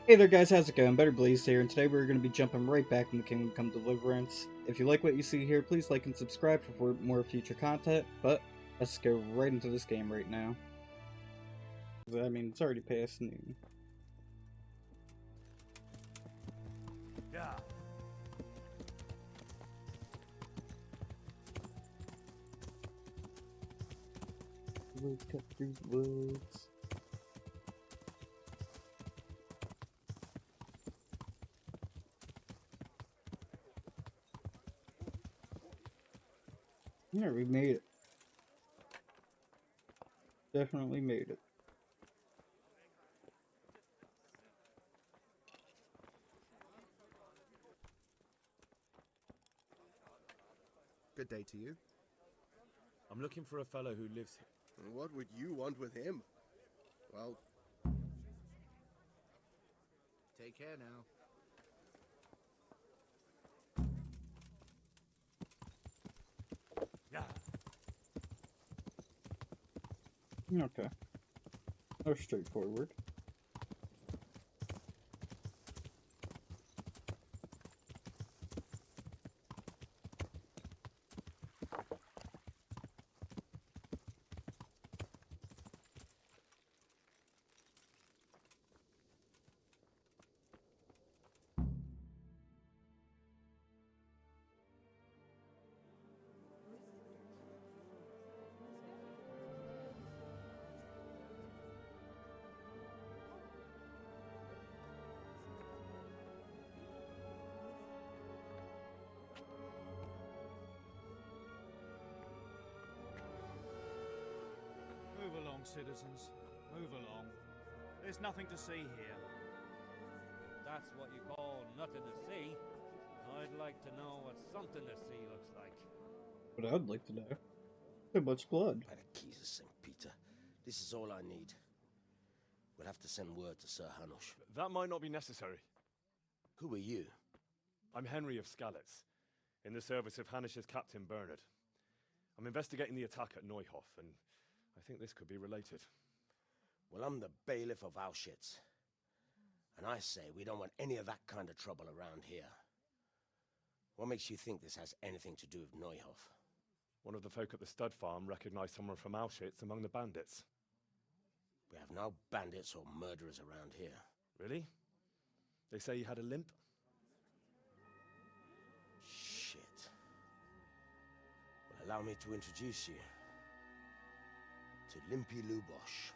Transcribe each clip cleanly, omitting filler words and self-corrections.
Hey there guys, how's it going? Better Blaze here, and today we're going to be jumping right back into Kingdom Come Deliverance. If you like what you see here, please like and subscribe for more future content, but let's go right into this game right now. I mean, it's already past noon. Yeah. Let's cut through the woods. Yeah, we made it. Definitely made it. Good day to you. I'm looking for a fellow who lives here. What would you want with him? Well, take care now. Yeah. Okay. That was straightforward. Move along, citizens. Move along. There's nothing to see here. That's what you call nothing to see. I'd like to know what something to see looks like. But I'd like to know. So much blood. By the keys of St. Peter, this is all I need. We'll have to send word to Sir Hanush. That might not be necessary. Who are you? I'm Henry of Skalitz, in the service of Hanish's Captain Bernard. I'm investigating the attack at Neuhof, and I think this could be related. Well, I'm the bailiff of Auschwitz. And I say we don't want any of that kind of trouble around here. What makes you think this has anything to do with Neuhof? One of the folk at the stud farm recognized someone from Auschwitz among the bandits. We have no bandits or murderers around here. Really? They say he had a limp? Shit. Well, allow me to introduce you to Limpy Lubosh.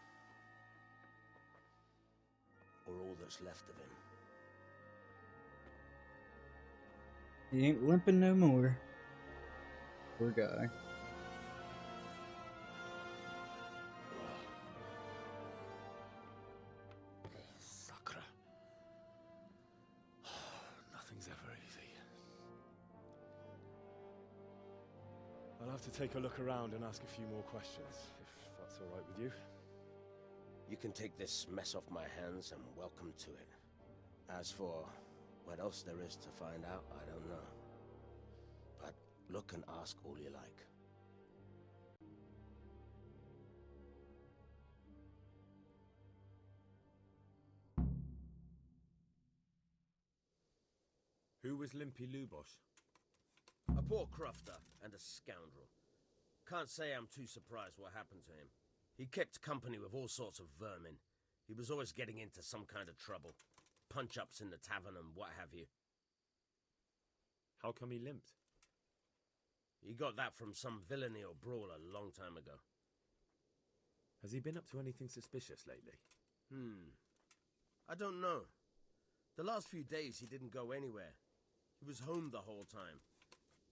Or all that's left of him. He ain't limping no more. Poor guy. Sakra. Nothing's ever easy. I'll have to take a look around and ask a few more questions, if that's all right with you. You can take this mess off my hands and welcome to it. As for what else there is to find out, I don't know. But look and ask all you like. Who was Limpy Lubosh? A poor crofter and a scoundrel. Can't say I'm too surprised what happened to him. He kept company with all sorts of vermin. He was always getting into some kind of trouble. Punch-ups in the tavern and what have you. How come he limped? He got that from some villainy or brawl a long time ago. Has he been up to anything suspicious lately? I don't know. The last few days he didn't go anywhere. He was home the whole time.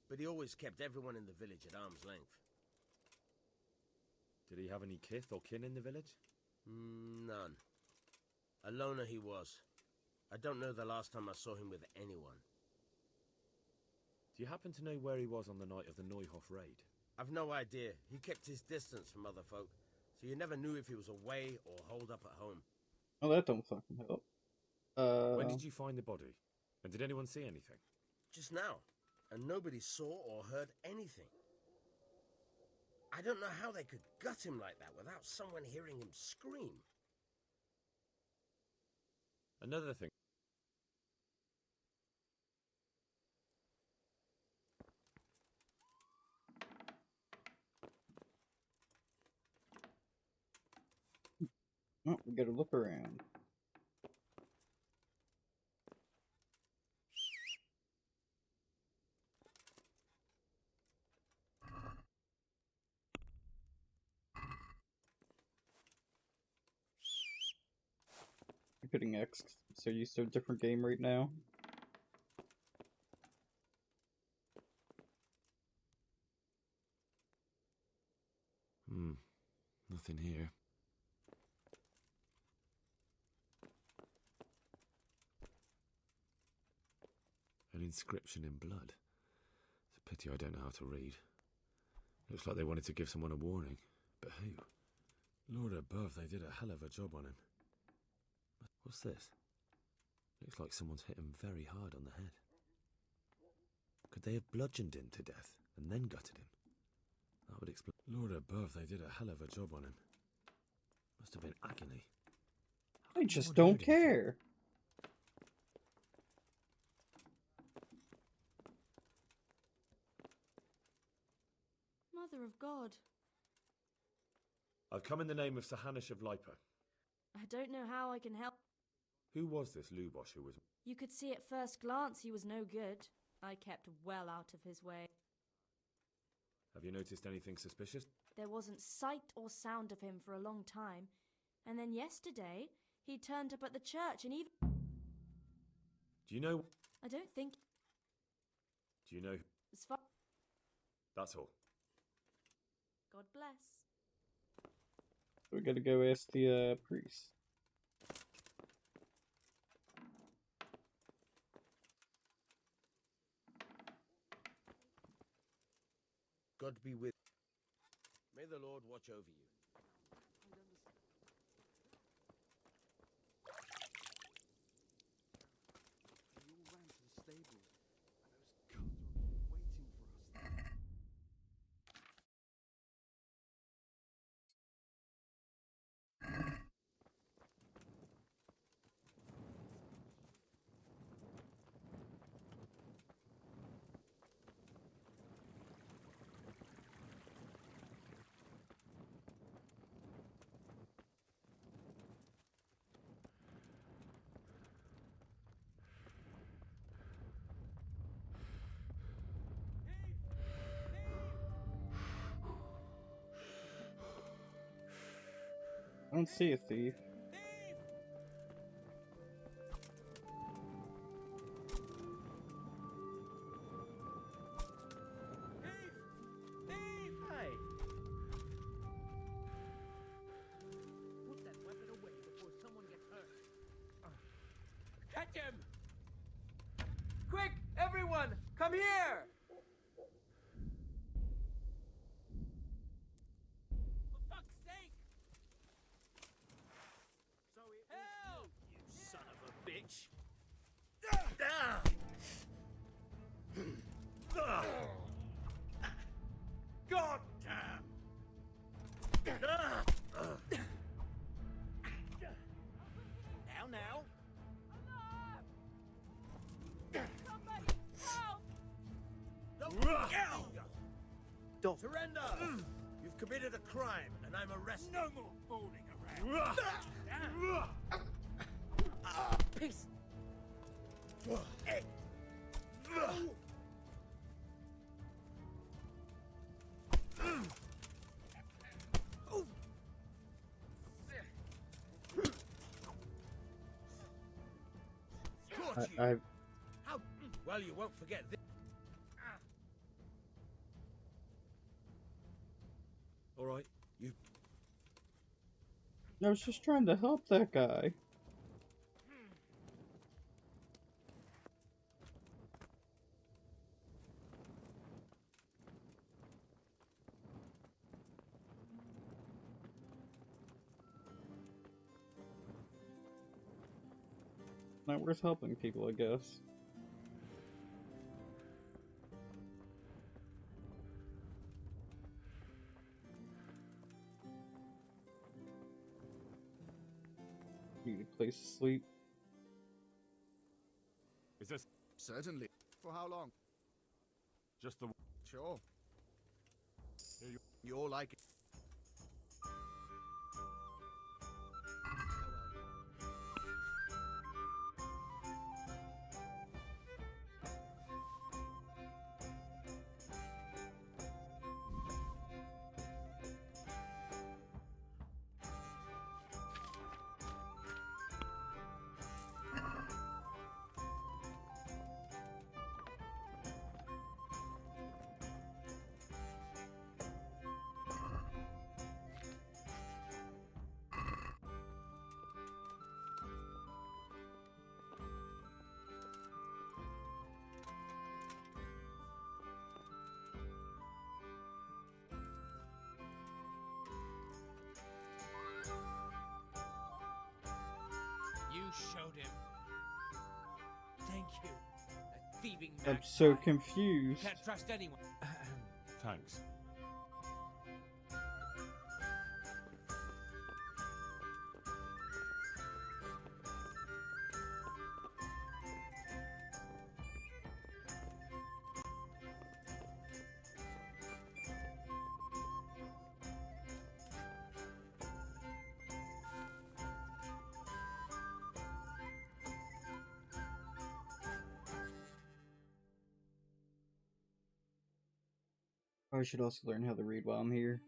But he always kept everyone in the village at arm's length. Did he have any kith or kin in the village? None. A loner he was. I don't know the last time I saw him with anyone. Do you happen to know where he was on the night of the Neuhof raid? I've no idea. He kept his distance from other folk, so you never knew if he was away or holed up at home. Oh, that don't fucking help. When did you find the body? And did anyone see anything? Just now. And nobody saw or heard anything. I don't know how they could gut him like that without someone hearing him scream. Another thing. Oh, we gotta look around. You're hitting X, so you're used to a different game right now. Nothing here. An inscription in blood. It's a pity I don't know how to read. Looks like they wanted to give someone a warning. But who? Lord above, they did a hell of a job on him. What's this? Looks like someone's hit him very hard on the head. Could they have bludgeoned him to death and then gutted him? That would explain. Lord above, they did a hell of a job on him. Must have been agony. I just don't care. Mother of God. I've come in the name of Sir Hanish of Lipa. I don't know how I can help. Who was this Lubosh who was... You could see at first glance he was no good. I kept well out of his way. Have you noticed anything suspicious? There wasn't sight or sound of him for a long time. And then yesterday, he turned up at the church and even... Do you know... I don't think... Do you know... As far... That's all. God bless. We gotta go ask the priest. God be with. May the Lord watch over you. We all ran to the stables, and those cutthroats were waiting for us there. I don't see a thief. Hey! Put that weapon away before someone gets hurt. Catch him! Quick, everyone, come here! For fuck's sake! So it Help! you son of a bitch! God damn! Now. Don't surrender! You've committed a crime, and I'm arrested. No more fooling around. Peace. Hey. Caught you. How? Well, you won't forget this. All right, you... I was just trying to help that guy. Not worth helping people, I guess. Need a place to sleep. Is this Certainly. For how long? just the... Sure. Here you... You're like it. You showed him. Thank you. A thieving I'm so magpie. confused. Can't trust anyone. Thanks. I should also learn how to read while I'm here.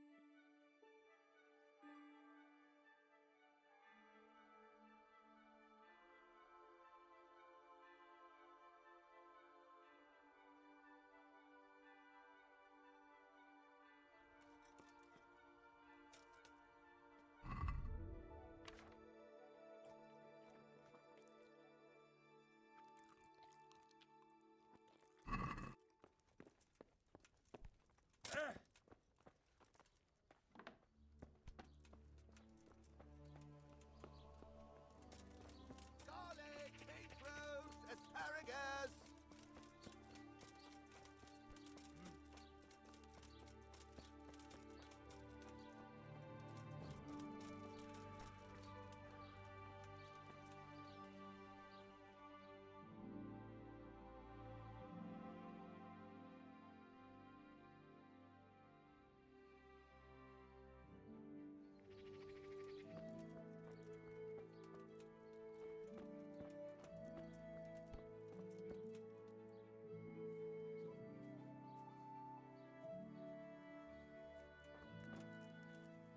Garlic, beetroot, asparagus.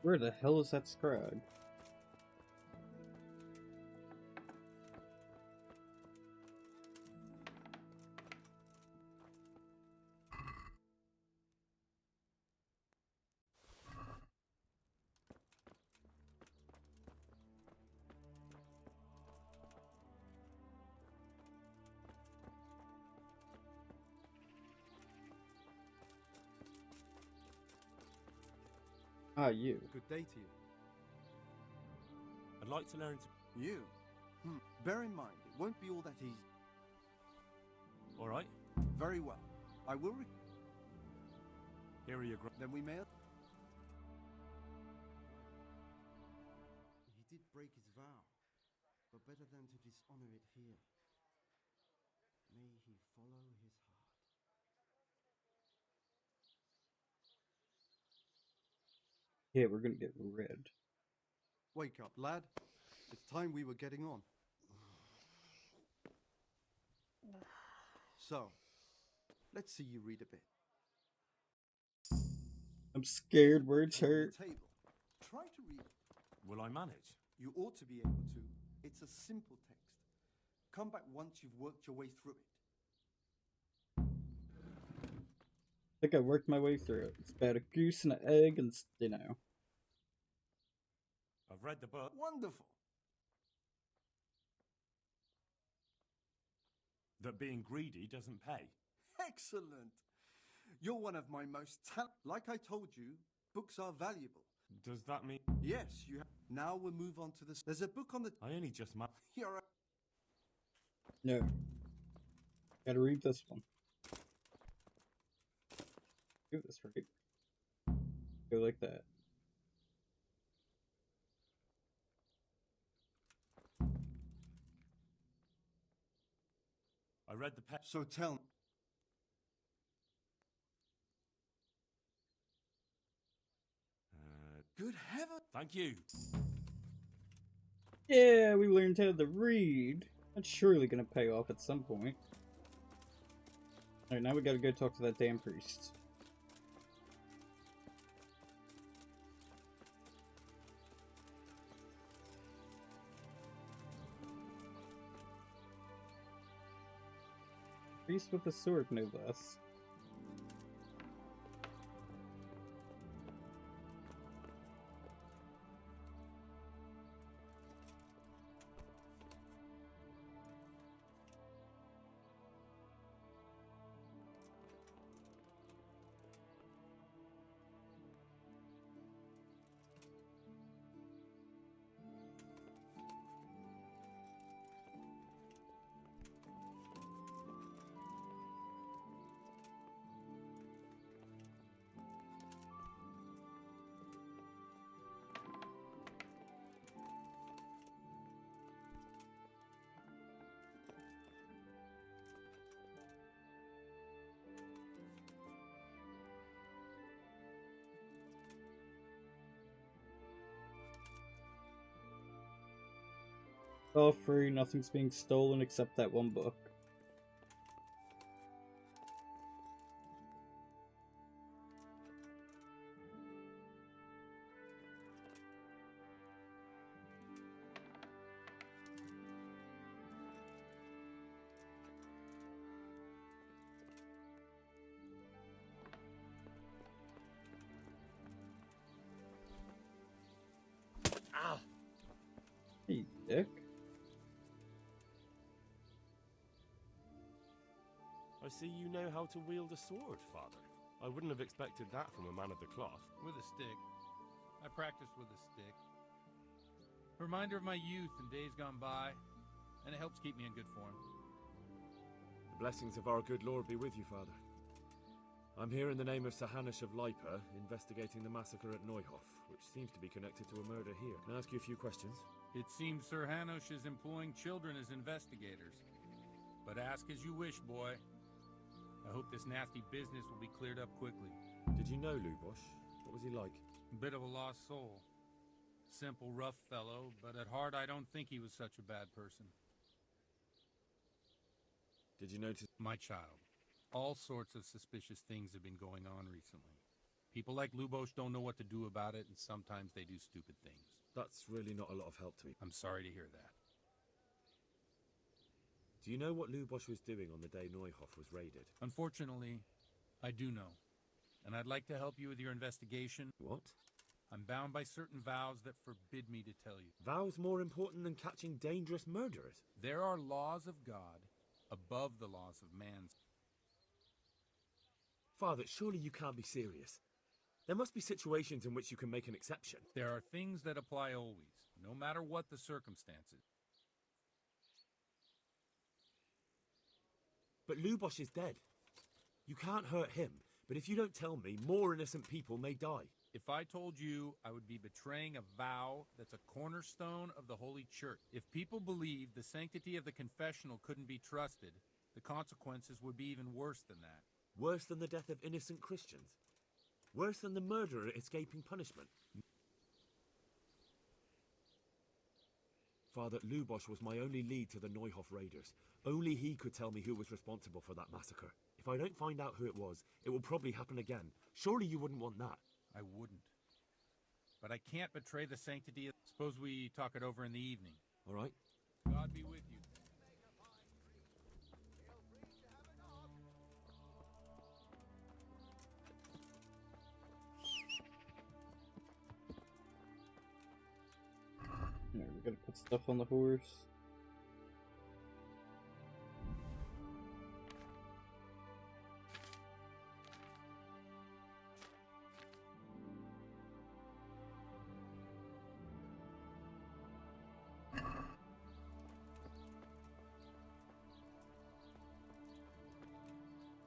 Where the hell is that scribe? Ah, you. Good day to you. I'd like to learn to... You? Bear in mind, it won't be all that easy. All right. Very well. I will. Here are your... Then we may. He did break his vow, but better than to dishonor it here. May he follow his heart. Yeah, we're gonna get red. Wake up, lad. It's time we were getting on. So, let's see you read a bit. I'm scared words On the hurt. table. Try to read it. Will I manage? You ought to be able to. It's a simple text. Come back once you've worked your way through it. I think I worked my way through it. It's about a goose and an egg and, you know. I've read the book. Wonderful. That being greedy doesn't pay. Excellent. You're one of my most Like I told you, books are valuable. Does that mean... Yes, you have. Now we'll move on to this. There's a book on the. I only just... You're a... No. Gotta read this one. Do this right. Go like that. I read the So tell me. Good heavens! Thank you. Yeah, we learned how to read. That's surely gonna pay off at some point. Alright, now we gotta go talk to that damn priest. Priest with a sword, no less. All free, nothing's being stolen except that one book. Ow! Hey, dick. I see you know how to wield a sword, Father. I wouldn't have expected that from a man of the cloth. With a stick. I practice with a stick. A reminder of my youth and days gone by, and it helps keep me in good form. The blessings of our good Lord be with you, Father. I'm here in the name of Sir Hanush of Lipa, investigating the massacre at Neuhof, which seems to be connected to a murder here. Can I ask you a few questions? It seems Sir Hanush is employing children as investigators. But ask as you wish, boy. I hope this nasty business will be cleared up quickly. Did you know Lubosh? What was he like? Bit of a lost soul. Simple, rough fellow, but at heart I don't think he was such a bad person. Did you notice? My child. All sorts of suspicious things have been going on recently. People like Lubosh don't know what to do about it, and sometimes they do stupid things. That's really not a lot of help to me. I'm sorry to hear that. Do you know what Lubosh was doing on the day Neuhof was raided? Unfortunately, I do know. And I'd like to help you with your investigation. What? I'm bound by certain vows that forbid me to tell you. Vows more important than catching dangerous murderers? There are laws of God above the laws of man. Father, surely you can't be serious. There must be situations in which you can make an exception. There are things that apply always, no matter what the circumstances. But Lubosh is dead. You can't hurt him, but if you don't tell me, more innocent people may die. If I told you, I would be betraying a vow that's a cornerstone of the Holy Church. If people believed the sanctity of the confessional couldn't be trusted, the consequences would be even worse than that. Worse than the death of innocent Christians? Worse than the murderer escaping punishment? Father, Lubosh was my only lead to the Neuhof raiders. Only he could tell me who was responsible for that massacre. If I don't find out who it was, it will probably happen again. Surely you wouldn't want that. I wouldn't. But I can't betray the sanctity of... Suppose we talk it over in the evening. All right. God be with you. Yeah, we gotta put stuff on the horse.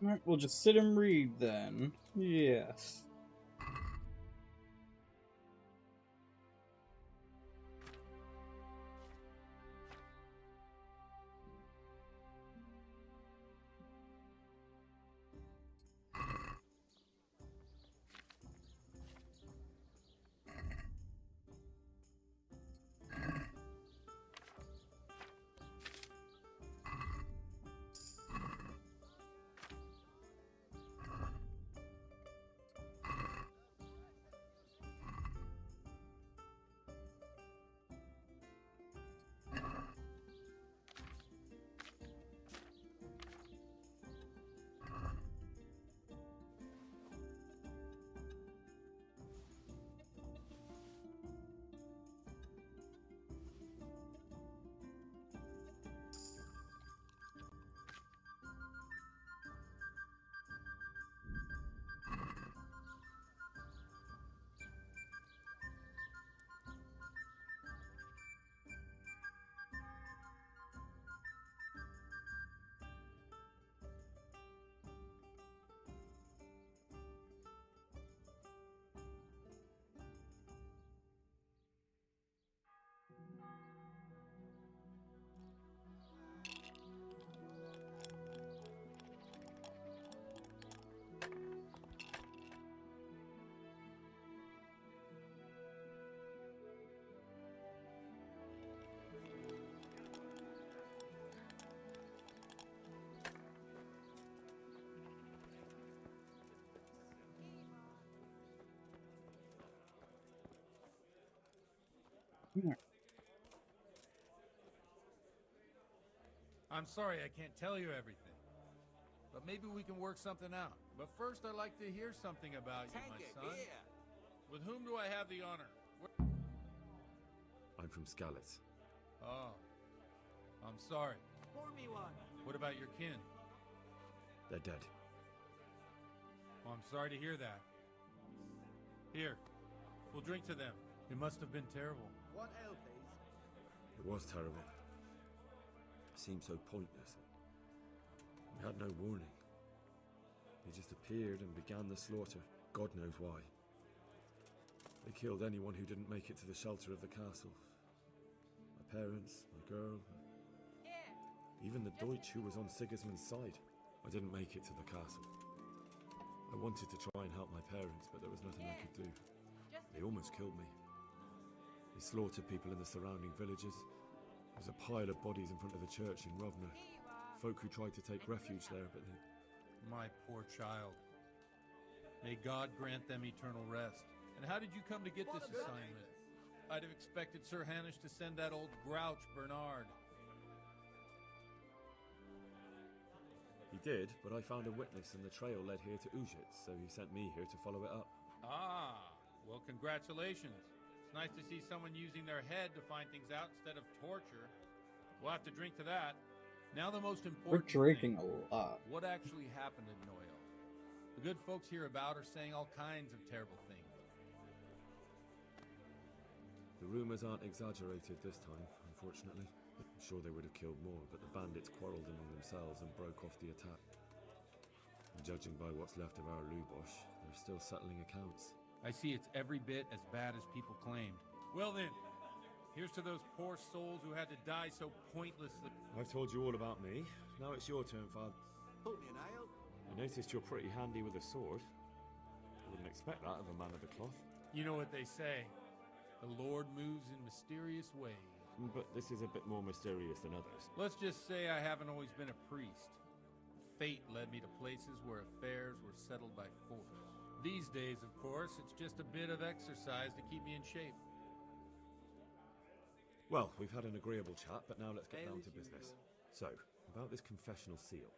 Alright, we'll just sit and read then. Yes. I'm sorry I can't tell you everything, but maybe we can work something out. But first, I'd like to hear something about you, my son. With whom do I have the honor? I'm from Skalitz. Oh, I'm sorry. Pour me one. What about your kin? They're dead. Well, I'm sorry to hear that. Here, we'll drink to them. It must have been terrible. What ale, please? It was terrible. It seemed so pointless. We had no warning. They just appeared and began the slaughter. God knows why. They killed anyone who didn't make it to the shelter of the castle. My parents, my girl, even the Deutsch who was on Sigismund's side. I didn't make it to the castle. I wanted to try and help my parents, but there was nothing I could do. They almost killed me. They slaughtered people in the surrounding villages. There's a pile of bodies in front of the church in Rovna. Folk who tried to take refuge there, but they... My poor child. May God grant them eternal rest. And how did you come to get this assignment? I'd have expected Sir Hanish to send that old grouch, Bernard. He did, but I found a witness and the trail led here to Ujitz, so he sent me here to follow it up. Ah, well, congratulations. It's nice to see someone using their head to find things out instead of torture. We'll have to drink to that. Now the most We're important drinking thing. a lot. What actually happened at Noel? The good folks hereabout are saying all kinds of terrible things. The rumors aren't exaggerated this time, unfortunately. I'm sure they would have killed more, but the bandits quarreled among themselves and broke off the attack. And judging by what's left of our Lubosh, they're still settling accounts. I see it's every bit as bad as people claimed. Well then, here's to those poor souls who had to die so pointlessly. I've told you all about me. Now it's your turn, Father. Pour me an ale. I noticed you're pretty handy with a sword. I wouldn't expect that of a man of the cloth. You know what they say. The Lord moves in mysterious ways. But this is a bit more mysterious than others. Let's just say I haven't always been a priest. Fate led me to places where affairs were settled by force. These days, of course, it's just a bit of exercise to keep me in shape. Well, we've had an agreeable chat, but now let's get down to business. So, about this confessional seal.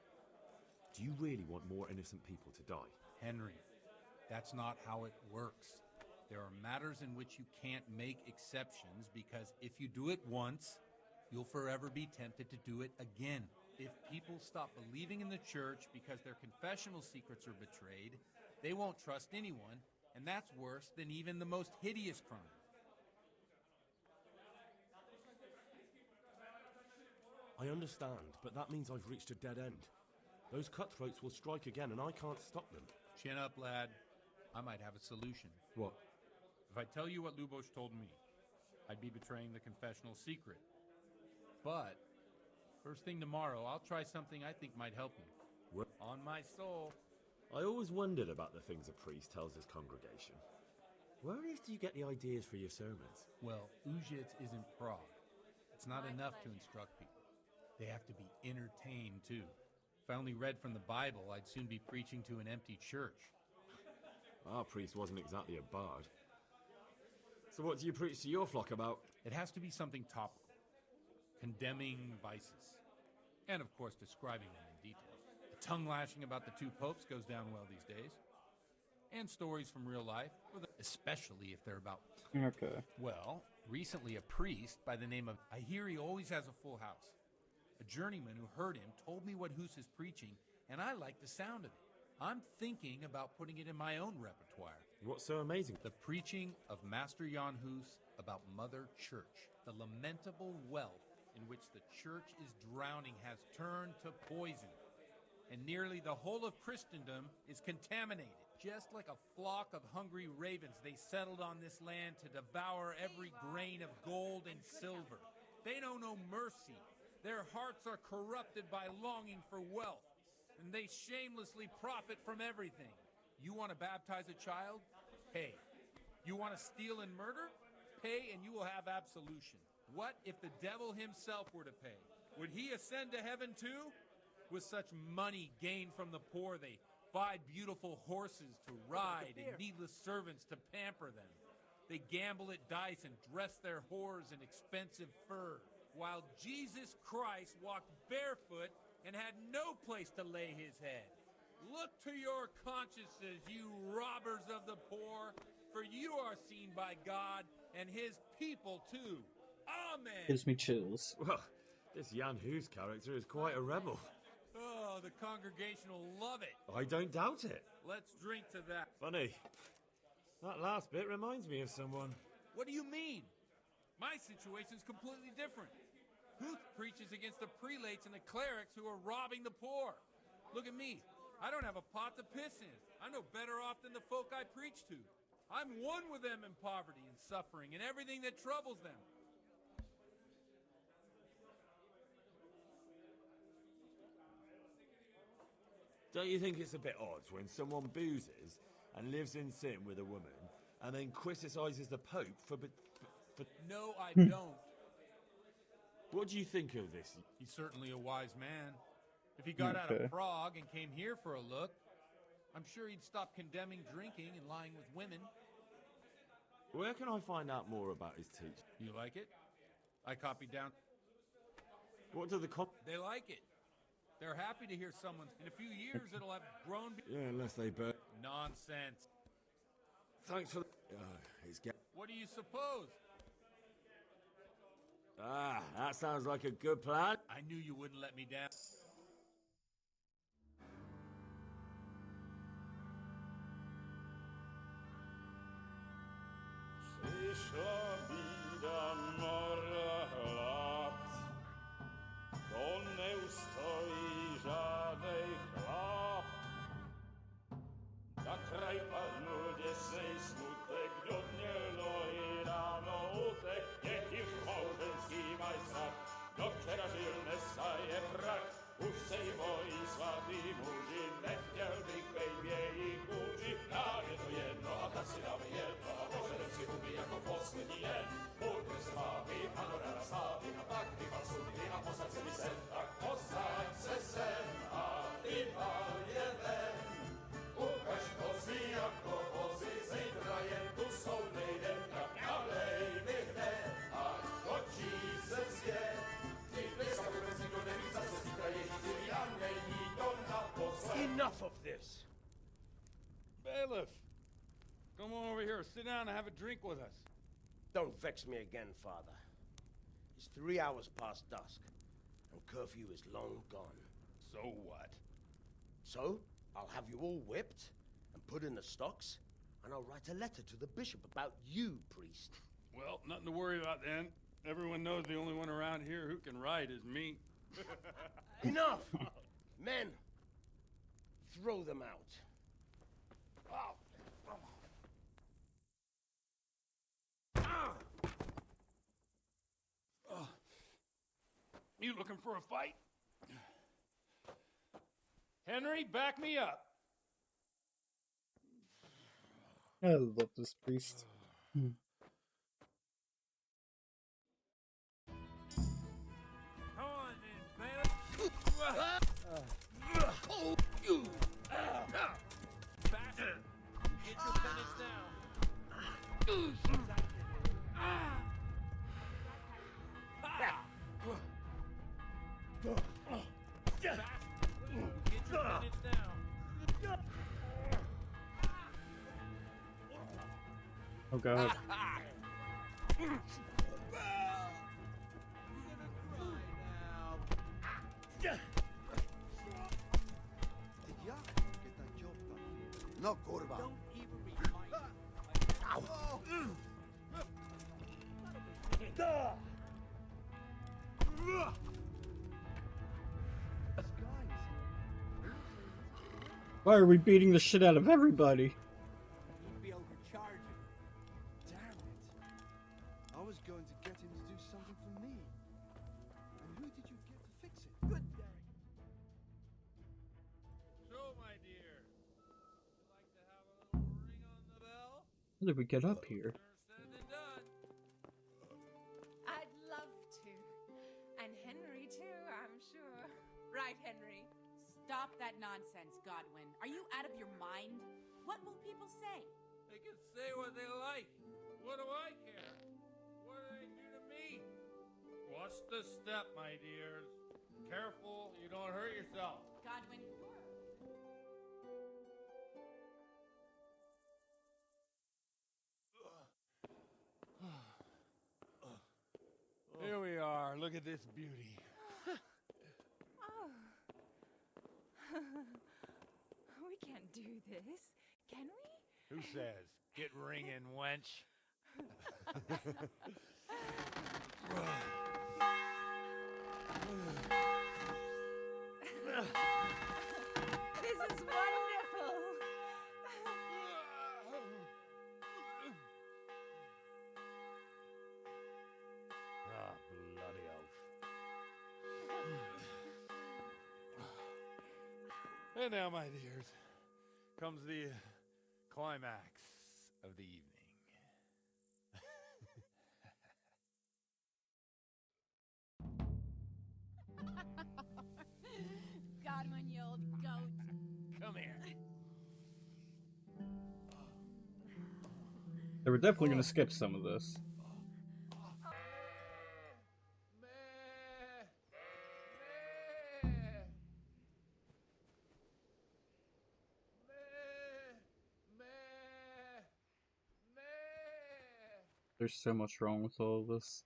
Do you really want more innocent people to die? Henry, that's not how it works. There are matters in which you can't make exceptions because if you do it once, you'll forever be tempted to do it again. If people stop believing in the church because their confessional secrets are betrayed, they won't trust anyone, and that's worse than even the most hideous crime. I understand, but that means I've reached a dead end. Those cutthroats will strike again, and I can't stop them. Chin up, lad. I might have a solution. What? If I tell you what Lubosh told me, I'd be betraying the confessional secret. But, first thing tomorrow, I'll try something I think might help you. What? On my soul. I always wondered about the things a priest tells his congregation. Where on earth do you get the ideas for your sermons? Well, Ujitz isn't Prague. It's not enough to instruct people. They have to be entertained, too. If I only read from the Bible, I'd soon be preaching to an empty church. Our priest wasn't exactly a bard. So what do you preach to your flock about? It has to be something topical. Condemning vices. And, of course, describing them in detail. The tongue lashing about the two popes goes down well these days. And stories from real life, especially if they're about... Okay. Well, recently a priest by the name of... I hear he always has a full house. A journeyman who heard him told me what Hus is preaching, and I like the sound of it. I'm thinking about putting it in my own repertoire. What's so amazing? The preaching of Master Jan Hus about Mother Church. The lamentable wealth in which the church is drowning has turned to poison. And nearly the whole of Christendom is contaminated. Just like a flock of hungry ravens, they settled on this land to devour every grain of gold and silver. They know no mercy. Their hearts are corrupted by longing for wealth, and they shamelessly profit from everything. You want to baptize a child? Pay. You want to steal and murder? Pay and you will have absolution. What if the devil himself were to pay? Would he ascend to heaven too? With such money gained from the poor, they buy beautiful horses to ride and needless servants to pamper them. They gamble at dice and dress their whores in expensive fur, while Jesus Christ walked barefoot and had no place to lay his head. Look to your consciences, you robbers of the poor, for you are seen by God and his people too. Amen. Gives me chills. Well, this Jan Hughes character is quite a rebel. Oh, the congregation will love it. I don't doubt it. Let's drink to that. Funny. That last bit reminds me of someone. What do you mean? My situation's completely different. Huth preaches against the prelates and the clerics who are robbing the poor. Look at me. I don't have a pot to piss in. I'm no better off than the folk I preach to. I'm one with them in poverty and suffering and everything that troubles them. Don't you think it's a bit odd when someone boozes and lives in sin with a woman and then criticizes the Pope for... No, I don't. What do you think of this? He's certainly a wise man. If he got out of Prague and came here for a look, I'm sure he'd stop condemning drinking and lying with women. Where can I find out more about his teaching? You like it? I copied down. What do the They like it. They're happy to hear someone. In a few years, it'll have grown... Yeah, unless they burn... Nonsense. Thanks for... What do you suppose? Ah, that sounds like a good plan. I knew you wouldn't let me down. Przyszła bida mora lat, to nie ustoi żadnej chlap. Na kraj padną desej smutek, do dnielo i rano utek, niech ich małżeński majstrat, do wczera żylne staje brak. Už sej moji svatý muži, nechtěl bych bejbě jich učit, nám je to jedno a tak si dáme jedno a požerem si huby jako poslední den. Buďme se vámi, ano ráda stávy a tak vypal sudy a posaď se mi sem, tak posaď se sem a vypal je ven. Ukaž kozy jako vozy, zítra jen tu soudnej den, tak nalej mi hned a točí se svět. Enough of this! Bailiff! Come on over here, sit down and have a drink with us. Don't vex me again, Father. It's 3 hours past dusk, and curfew is long gone. So what? So, I'll have you all whipped and put in the stocks, and I'll write a letter to the bishop about you, priest. Well, nothing to worry about then. Everyone knows the only one around here who can write is me. Enough! Men, throw them out. You looking for a fight? Henry, back me up. I love this priest. Come on then, bailiff. Faster. Get your penance now. Oh god. No, kurwa. Don't even remind me. Why are we beating the shit out of everybody? You'd be overcharging. Damn it. I was going to get him to do something for me. And who did you get to fix it? Good day. So, my dear, would you like to have a little ring on the bell? How did we get up here? Said and done. I'd love to. And Henry, too, I'm sure. Right, Henry? Stop that nonsense, Godwin. Are you out of your mind? What will people say? They can say what they like. What do I care? What do they do to me? Watch the step, my dears. Careful, you don't hurt yourself. Godwin, Here we are. Look at this beauty. Oh. We can't do this, can we? Who says? Get ringing, wench. This is wonderful. Ah, bloody oath. And now, my dears, comes the climax of the evening. Godwin, you old goat. Come here. They were definitely going to skip some of this. There's so much wrong with all of this.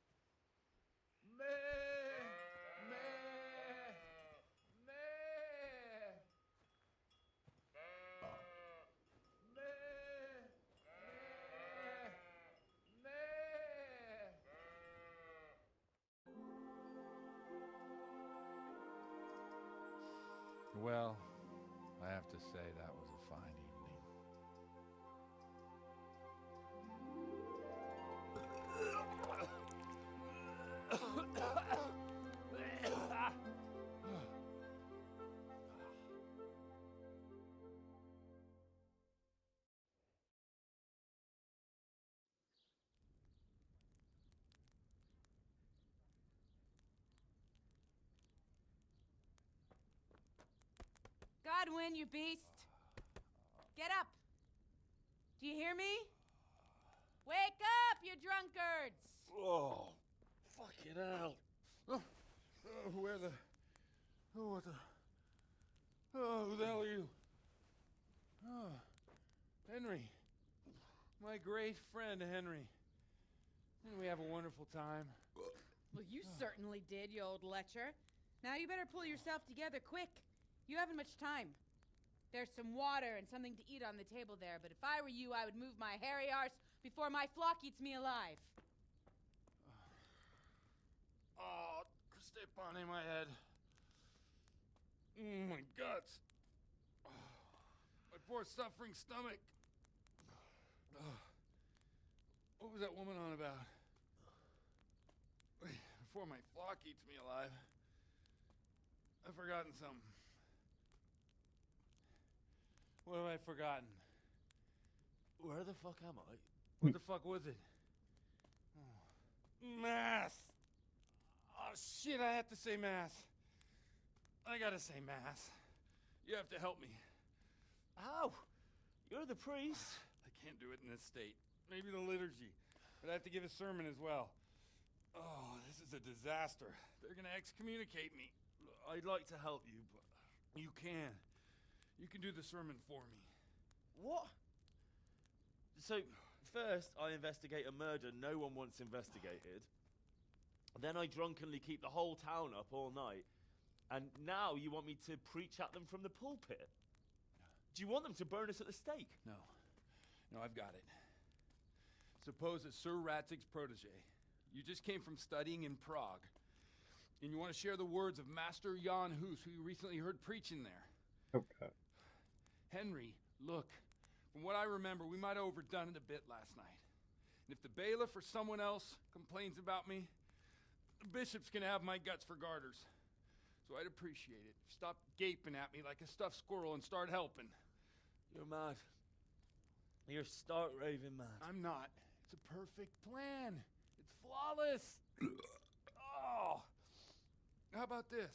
Well, I have to say that was a fine evening. Godwin, you beast. Get up. Do you hear me? Wake up, you drunkards. Oh, fucking hell. Where the... Oh, what the... Oh, who the hell are you? Oh, Henry. My great friend, Henry. Didn't we have a wonderful time? Well, you certainly did, you old lecher. Now you better pull yourself together quick. You haven't much time. There's some water and something to eat on the table there, but if I were you, I would move my hairy arse before my flock eats me alive. Oh, step on in my head. My guts. My poor suffering stomach. What was that woman on about? Before my flock eats me alive. I've forgotten something. What have I forgotten? Where the fuck am I? What the fuck was it? Mass! Oh shit, I have to say mass. I gotta say mass. You have to help me. How? You're the priest. I can't do it in this state. Maybe the liturgy. But I have to give a sermon as well. Oh, this is a disaster. They're gonna excommunicate me. I'd like to help you, but... You can. You can do the sermon for me. What? So, first I investigate a murder no one wants investigated. Then I drunkenly keep the whole town up all night. And now you want me to preach at them from the pulpit? Do you want them to burn us at the stake? No. No, I've got it. Suppose that Sir Ratzig's protege. You just came from studying in Prague. And you want to share the words of Master Jan Hus, who you recently heard preaching there. Okay. Henry, look. From what I remember, we might have overdone it a bit last night. And if the bailiff or someone else complains about me, the bishop's gonna have my guts for garters. So I'd appreciate it. Stop gaping at me like a stuffed squirrel and start helping. You're mad. You're stark raving mad. I'm not. It's a perfect plan. It's flawless. Oh. How about this?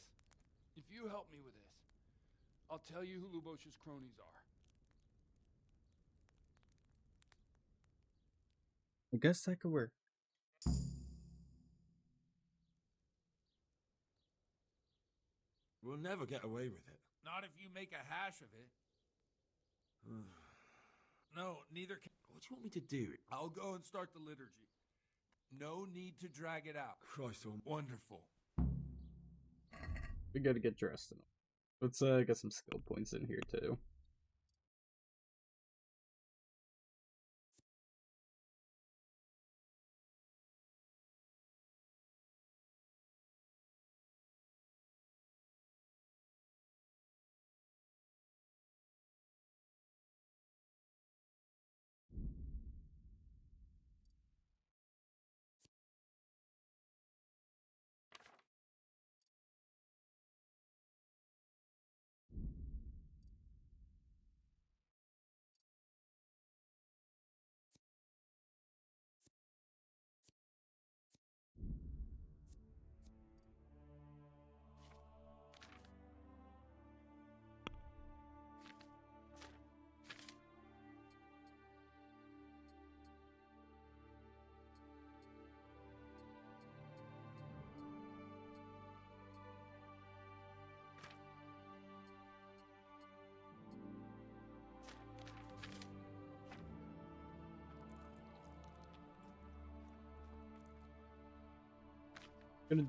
If you help me with this, I'll tell you who Lubosh's cronies are. I guess that could work. We'll never get away with it. Not if you make a hash of it. No, neither can... What do you want me to do? I'll go and start the liturgy. No need to drag it out. Christ almighty. Wonderful. We gotta get dressed in them. Let's get some skill points in here too.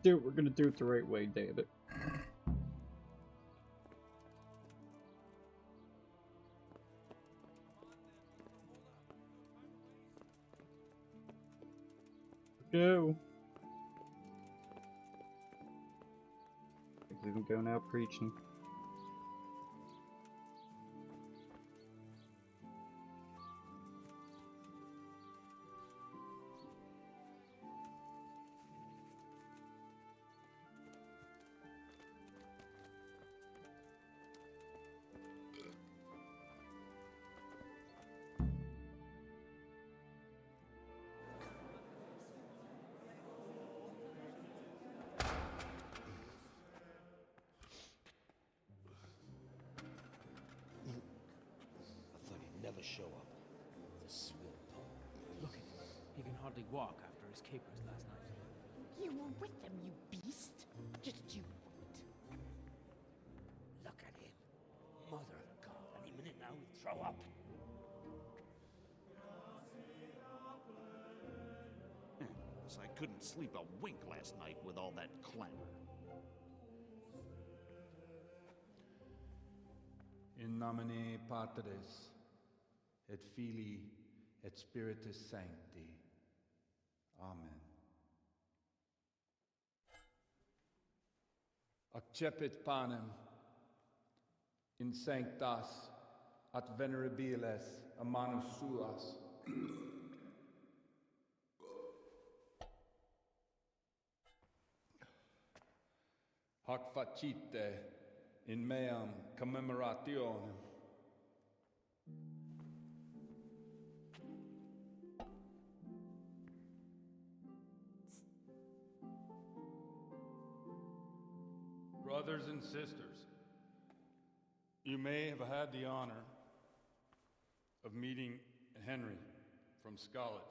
We're gonna do it the right way, David. Go. We can go now preaching. Never show up. The swill pole. Look at him. He can hardly walk after his capers last night. You were with them, you beast. Just you wait. Look at him. Mother of God. Any minute now he'll throw up. So I couldn't sleep a wink last night with all that clamor. In nomine Patris, et Filii, et Spiritus Sancti. Amen. Accepit panem in sanctas at venerabiles a manus suas. Hoc facite in meam commemorationem. Brothers and sisters, you may have had the honor of meeting Henry from Skalitz,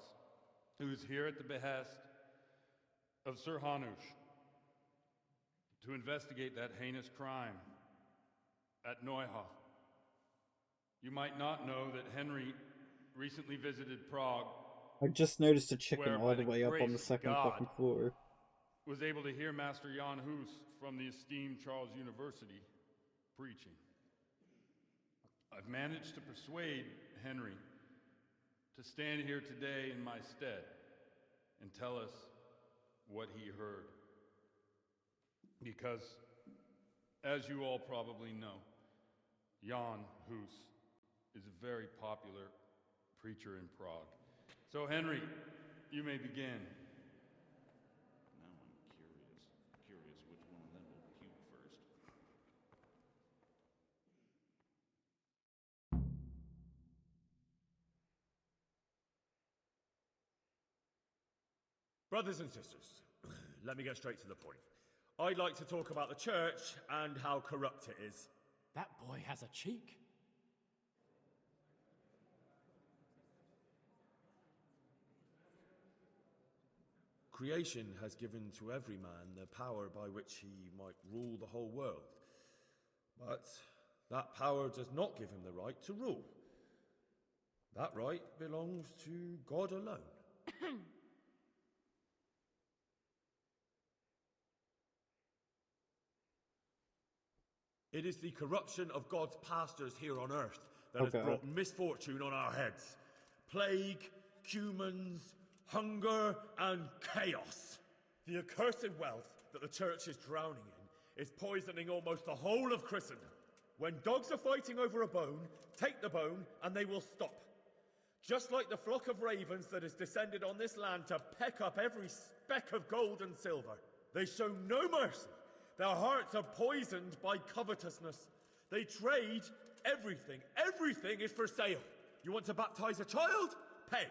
who is here at the behest of Sir Hanush to investigate that heinous crime at Neuhof. You might not know that Henry recently visited Prague. I just noticed a chicken where, all by the way up on the grace of second God, fucking floor. Was able to hear Master Jan Hus from the esteemed Charles University preaching. I've managed to persuade Henry to stand here today in my stead and tell us what he heard. Because, as you all probably know, Jan Hus is a very popular preacher in Prague. So, Henry, you may begin. Now I'm curious which one of them will puke first. Brothers and sisters, let me get straight to the point. I'd like to talk about the church and how corrupt it is. That boy has a cheek. Creation has given to every man the power by which he might rule the whole world. But that power does not give him the right to rule. That right belongs to God alone. It is the corruption of God's pastors here on earth that has brought misfortune on our heads. Plague, humans, hunger, and chaos. The accursed wealth that the church is drowning in is poisoning almost the whole of Christendom. When dogs are fighting over a bone, take the bone and they will stop. Just like the flock of ravens that has descended on this land to peck up every speck of gold and silver. They show no mercy. Their hearts are poisoned by covetousness. They trade everything. Everything is for sale. You want to baptize a child? Pay.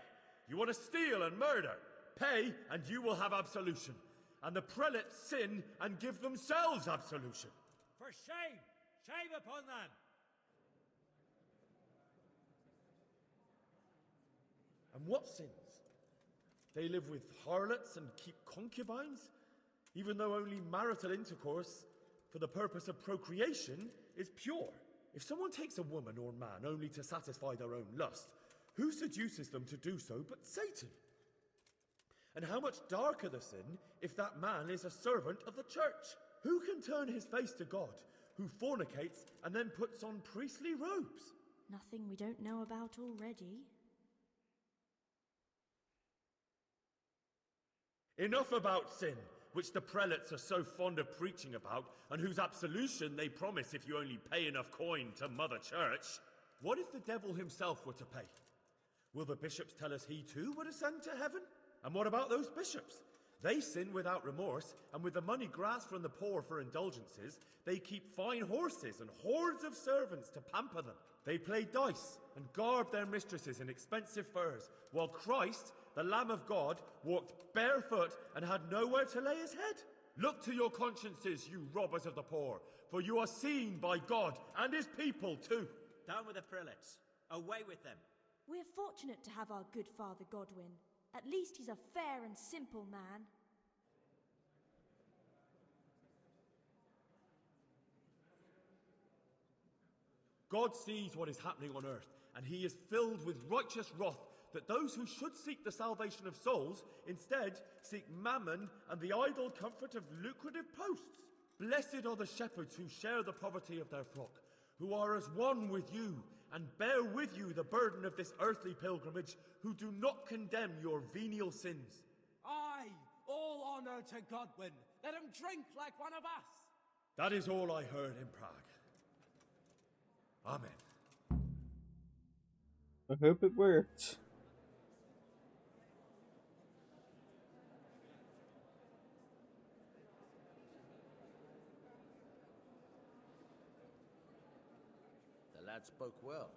You want to steal and murder? Pay, and you will have absolution. And the prelates sin and give themselves absolution. For shame! Shame upon them! And what sins? They live with harlots and keep concubines, even though only marital intercourse for the purpose of procreation is pure. If someone takes a woman or man only to satisfy their own lust, who seduces them to do so but Satan? And how much darker the sin if that man is a servant of the church? Who can turn his face to God, who fornicates and then puts on priestly robes? Nothing we don't know about already. Enough about sin, which the prelates are so fond of preaching about, and whose absolution they promise if you only pay enough coin to Mother Church. What if the devil himself were to pay? Will the bishops tell us he too would ascend to heaven? And what about those bishops? They sin without remorse, and with the money grasped from the poor for indulgences, they keep fine horses and hordes of servants to pamper them. They play dice and garb their mistresses in expensive furs, while Christ, the Lamb of God, walked barefoot and had nowhere to lay his head. Look to your consciences, you robbers of the poor, for you are seen by God and his people too. Down with the prelates. Away with them. We're fortunate to have our good Father Godwin. At least he's a fair and simple man. God sees what is happening on earth, and he is filled with righteous wrath that those who should seek the salvation of souls instead seek mammon and the idle comfort of lucrative posts. Blessed are the shepherds who share the poverty of their flock, who are as one with you and bear with you the burden of this earthly pilgrimage, who do not condemn your venial sins. Aye, all honour to Godwin. Let him drink like one of us. That is all I heard in Prague. Amen. I hope it worked. The lad spoke well,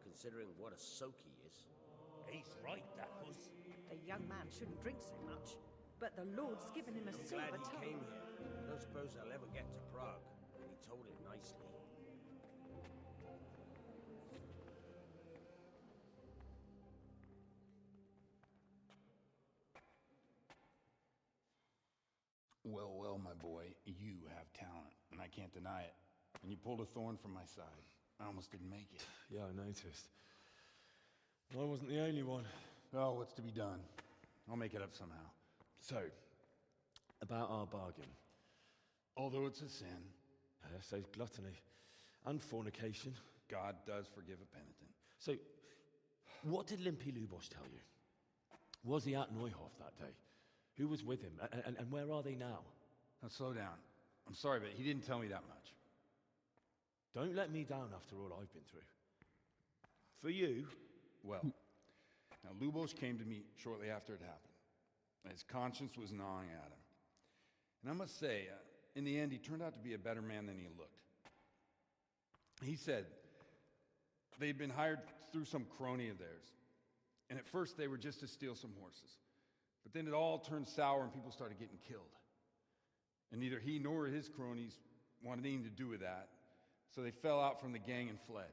considering what a soak he is. He's right, that was. A young man shouldn't drink so much, but the Lord's given him a I'm silver glad he tongue. came here. I don't suppose I'll ever get to Prague, and he told it nicely. Well, well, my boy, you have talent, and I can't deny it. And you pulled a thorn from my side. I almost didn't make it. Yeah, I noticed. I wasn't the only one. Oh, what's to be done? I'll make it up somehow. So, about our bargain. Although it's a sin. So gluttony and fornication. God does forgive a penitent. So, what did Limpy Lubosh tell you? Was he at Neuhof that day? Who was with him? And where are they now? Now, slow down. I'm sorry, but he didn't tell me that much. Don't let me down after all I've been through. For you... Well, now Lubosh came to me shortly after it happened. His conscience was gnawing at him. And I must say, in the end, he turned out to be a better man than he looked. He said they'd been hired through some crony of theirs. And at first they were just to steal some horses. But then it all turned sour and people started getting killed. And neither he nor his cronies wanted anything to do with that. So they fell out from the gang and fled.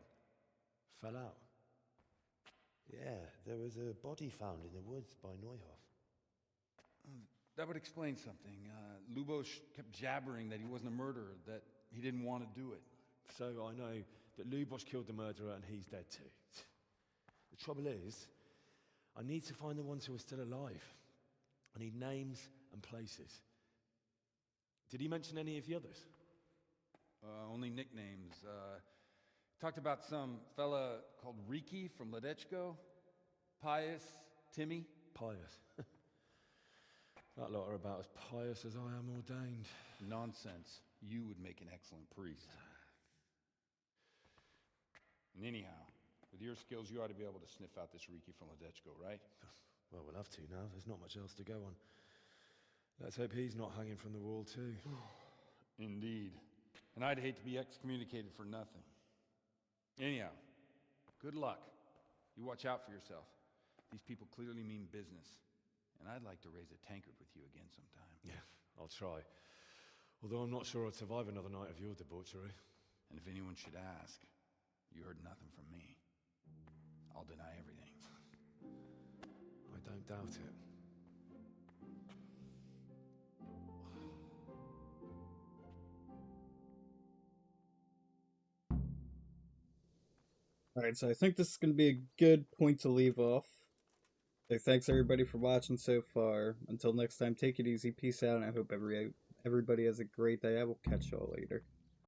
Fell out? Yeah, there was a body found in the woods by Neuhof. That would explain something. Lubos kept jabbering that he wasn't a murderer, that he didn't want to do it. So I know that Lubos killed the murderer and he's dead too. The trouble is, I need to find the ones who are still alive. I need names and places. Did he mention any of the others? Only nicknames. Talked about some fella called Riki from Ledechko, Pius, Timmy. Pious. That lot are about as pious as I am ordained. Nonsense. You would make an excellent priest. And anyhow, with your skills, you ought to be able to sniff out this Riki from Ledechko, right? Well, we'll have to now. There's not much else to go on. Let's hope he's not hanging from the wall too. Indeed. And I'd hate to be excommunicated for nothing. Anyhow, good luck. You watch out for yourself. These people clearly mean business. And I'd like to raise a tankard with you again sometime. Yeah, I'll try. Although I'm not sure I'd survive another night of your debauchery. And if anyone should ask, you heard nothing from me. I'll deny everything. I don't doubt it. Alright, so I think this is going to be a good point to leave off. So thanks everybody for watching so far. Until next time, take it easy, peace out, and I hope everybody has a great day. I will catch y'all later.